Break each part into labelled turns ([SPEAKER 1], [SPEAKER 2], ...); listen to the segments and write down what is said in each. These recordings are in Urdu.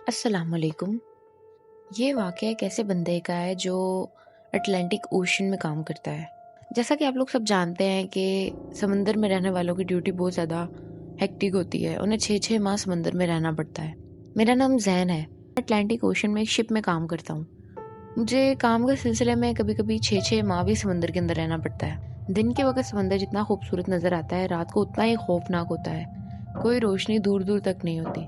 [SPEAKER 1] السلام علیکم۔ یہ واقعہ ایک ایسے بندے کا ہے جو اٹلانٹک اوشن میں کام کرتا ہے۔ جیسا کہ آپ لوگ سب جانتے ہیں کہ سمندر میں رہنے والوں کی ڈیوٹی بہت زیادہ ہیکٹک ہوتی ہے، انہیں 6 ماہ سمندر میں رہنا پڑتا ہے۔ میرا نام زین ہے، اٹلانٹک اوشن میں ایک شپ میں کام کرتا ہوں۔ مجھے کام کے سلسلے میں کبھی کبھی 6 ماہ بھی سمندر کے اندر رہنا پڑتا ہے۔ دن کے وقت سمندر جتنا خوبصورت نظر آتا ہے، رات کو اتنا ہی خوفناک ہوتا ہے، کوئی روشنی دور دور تک نہیں ہوتی۔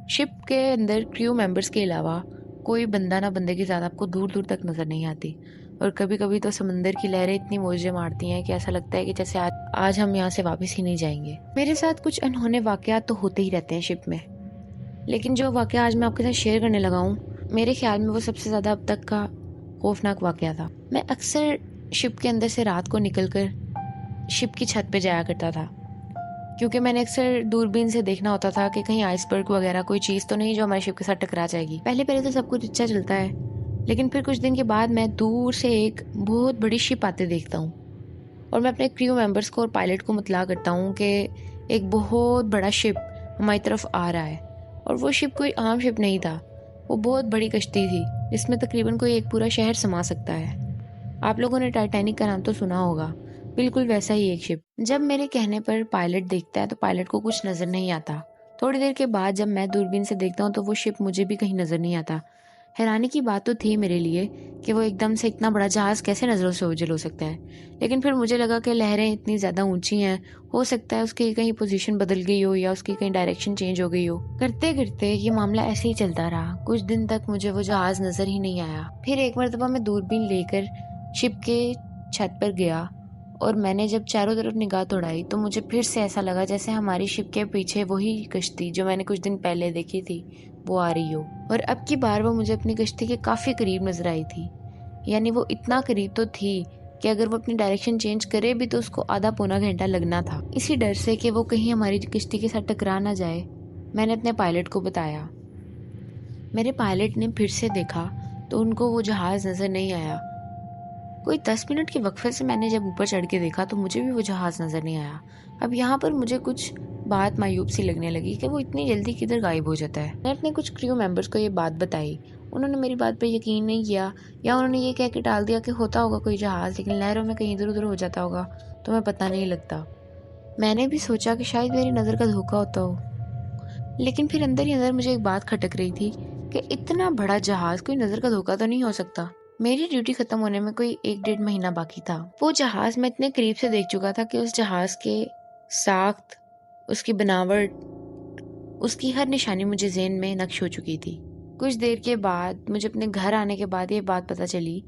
[SPEAKER 1] شپ کے اندر کریو ممبرز کے علاوہ کوئی بندہ نہ بندے کی ذات آپ کو دور دور تک نظر نہیں آتی، اور کبھی کبھی تو سمندر کی لہریں اتنی موجیں مارتی ہیں کہ ایسا لگتا ہے کہ جیسے آج ہم یہاں سے واپس ہی نہیں جائیں گے۔ میرے ساتھ کچھ انہونے واقعات تو ہوتے ہی رہتے ہیں شپ میں، لیکن جو واقعہ آج میں آپ کے ساتھ شیئر کرنے لگا ہوں، میرے خیال میں وہ سب سے زیادہ اب تک کا خوفناک واقعہ تھا۔ میں اکثر شپ کے اندر سے رات کو نکل کر شپ کی چھت پہ جایا کرتا تھا، کیونکہ میں نے اکثر دوربین سے دیکھنا ہوتا تھا کہ کہیں آئس برگ وغیرہ کوئی چیز تو نہیں جو ہمارے شپ کے ساتھ ٹکرا جائے گی۔ پہلے تو سب کچھ اچھا چلتا ہے، لیکن پھر کچھ دن کے بعد میں دور سے ایک بہت بڑی شپ آتے دیکھتا ہوں، اور میں اپنے کریو ممبرس کو اور پائلٹ کو مطلع کرتا ہوں کہ ایک بہت بڑا شپ ہماری طرف آ رہا ہے۔ اور وہ شپ کوئی عام شپ نہیں تھا، وہ بہت بڑی کشتی تھی جس میں تقریباً کوئی ایک پورا شہر سما سکتا ہے۔ آپ لوگوں نے ٹائٹینک کا نام تو سنا ہوگا، بالکل ویسا ہی ایک شپ۔ جب میرے کہنے پر پائلٹ دیکھتا ہے تو پائلٹ کو کچھ نظر نہیں آتا۔ تھوڑی دیر کے بعد جب میں دوربین سے دیکھتا ہوں تو وہ شپ مجھے بھی کہیں نظر نہیں آتا۔ حیرانی کی بات تو تھی میرے لیے کہ وہ ایک دم سے اتنا بڑا جہاز کیسے نظروں سے اوجھل ہو سکتا ہے، لیکن پھر مجھے لگا کہ لہریں اتنی زیادہ اونچی ہیں، ہو سکتا ہے اس کی کہیں پوزیشن بدل گئی ہو یا اس کی کہیں ڈائریکشن چینج ہو گئی ہو۔ کرتے کرتے یہ معاملہ ایسے ہی چلتا رہا، کچھ دن تک مجھے وہ جہاز نظر ہی نہیں آیا۔ پھر ایک مرتبہ میں دوربین لے کر شپ کے چھت پر گیا، اور میں نے جب چاروں طرف نگاہ دوڑائی تو مجھے پھر سے ایسا لگا جیسے ہماری شپ کے پیچھے وہی کشتی جو میں نے کچھ دن پہلے دیکھی تھی وہ آ رہی ہو، اور اب کی بار وہ مجھے اپنی کشتی کے کافی قریب نظر آئی تھی۔ یعنی وہ اتنا قریب تو تھی کہ اگر وہ اپنی ڈائریکشن چینج کرے بھی تو اس کو آدھا پونا گھنٹہ لگنا تھا۔ اسی ڈر سے کہ وہ کہیں ہماری کشتی کے ساتھ ٹکرا نہ جائے، میں نے اپنے پائلٹ کو بتایا۔ میرے پائلٹ نے پھر سے دیکھا تو ان کو وہ جہاز نظر نہیں آیا۔ کوئی 10 منٹ کے وقفے سے میں نے جب اوپر چڑھ کے دیکھا تو مجھے بھی وہ جہاز نظر نہیں آیا۔ اب یہاں پر مجھے کچھ بات مایوب سی لگنے لگی کہ وہ اتنی جلدی کدھر غائب ہو جاتا ہے۔ میں اپنے کچھ کریو ممبرس کو یہ بات بتائی، انہوں نے میری بات پہ یقین نہیں کیا، یا انہوں نے یہ کہہ کے ٹال دیا کہ ہوتا ہوگا کوئی جہاز لیکن لہروں میں کہیں ادھر ادھر ہو جاتا ہوگا، تمہیں پتہ نہیں لگتا۔ میں نے بھی سوچا کہ شاید میری نظر کا دھوکہ ہوتا ہو، لیکن پھر اندر ہی اندر مجھے ایک بات کھٹک رہی تھی کہ اتنا بڑا جہاز کوئی نظر کا دھوکہ تو نہیں ہو سکتا۔ میری ڈیوٹی ختم ہونے میں کوئی 1-1.5 مہینہ باقی تھا۔ وہ جہاز میں اتنے قریب سے دیکھ چکا تھا کہ اس جہاز کے ساخت، اس کی بناوٹ، اس کی ہر نشانی مجھے ذہن میں نقش ہو چکی تھی۔ کچھ دیر کے بعد مجھے اپنے گھر آنے کے بعد یہ بات پتہ چلی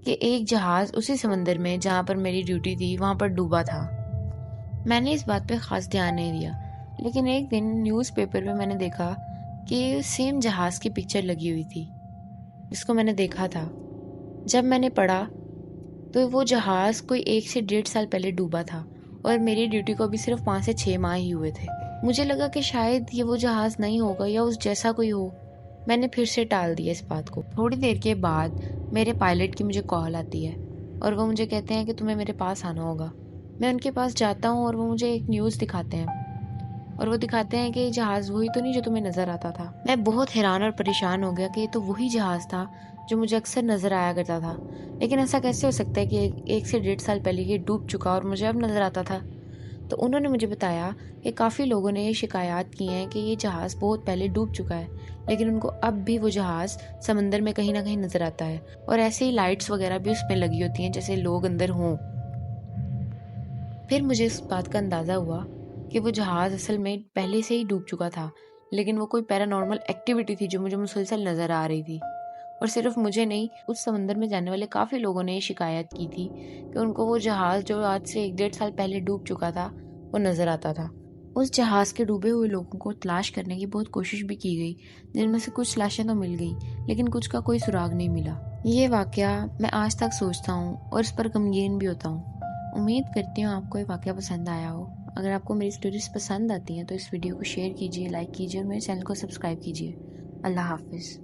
[SPEAKER 1] کہ ایک جہاز اسی سمندر میں جہاں پر میری ڈیوٹی تھی وہاں پر ڈوبا تھا۔ میں نے اس بات پہ خاص دھیان نہیں دیا، لیکن ایک دن نیوز پیپر میں نے دیکھا کہ سیم جہاز کی پکچر لگی ہوئی تھی جس کو میں نے دیکھا تھا۔ جب میں نے پڑھا تو وہ جہاز کوئی 1 سے 1.5 سال پہلے ڈوبا تھا، اور میری ڈیوٹی کو ابھی صرف 5 سے 6 ماہ ہی ہوئے تھے۔ مجھے لگا کہ شاید یہ وہ جہاز نہیں ہوگا یا اس جیسا کوئی ہو۔ میں نے پھر سے ٹال دیا اس بات کو۔ تھوڑی دیر کے بعد میرے پائلٹ کی مجھے کال آتی ہے، اور وہ مجھے کہتے ہیں کہ تمہیں میرے پاس آنا ہوگا۔ میں ان کے پاس جاتا ہوں اور وہ مجھے ایک نیوز دکھاتے ہیں، اور وہ دکھاتے ہیں کہ یہ جہاز وہی تو نہیں جو تمہیں نظر آتا تھا۔ میں بہت حیران اور پریشان ہو گیا کہ یہ تو وہی جہاز تھا جو مجھے اکثر نظر آیا کرتا تھا، لیکن ایسا کیسے ہو سکتا ہے کہ 1 سے 1.5 سال پہلے یہ ڈوب چکا اور مجھے اب نظر آتا تھا۔ تو انہوں نے مجھے بتایا کہ کافی لوگوں نے یہ شکایات کی ہیں کہ یہ جہاز بہت پہلے ڈوب چکا ہے، لیکن ان کو اب بھی وہ جہاز سمندر میں کہیں نہ کہیں نظر آتا ہے، اور ایسے ہی لائٹس وغیرہ بھی اس میں لگی ہوتی ہیں جیسے لوگ اندر ہوں۔ پھر مجھے اس بات کا اندازہ ہوا کہ وہ جہاز اصل میں پہلے سے ہی ڈوب چکا تھا، لیکن وہ کوئی پیرانارمل ایکٹیویٹی تھی جو مجھے مسلسل نظر آ رہی تھی۔ اور صرف مجھے نہیں، اس سمندر میں جانے والے کافی لوگوں نے یہ شکایت کی تھی کہ ان کو وہ جہاز جو آج سے 1-1.5 سال پہلے ڈوب چکا تھا وہ نظر آتا تھا۔ اس جہاز کے ڈوبے ہوئے لوگوں کو تلاش کرنے کی بہت کوشش بھی کی گئی، جن میں سے کچھ لاشیں تو مل گئیں، لیکن کچھ کا کوئی سراغ نہیں ملا۔ یہ واقعہ میں آج تک سوچتا ہوں اور اس پر غمگین بھی ہوتا ہوں۔ امید کرتی ہوں آپ کو یہ واقعہ پسند آیا ہو۔ اگر آپ کو میری اسٹوریز پسند آتی ہیں تو اس ویڈیو کو شیئر کیجیے، لائک کیجیے، اور میرے چینل کو سبسکرائب کیجیے۔ اللہ حافظ۔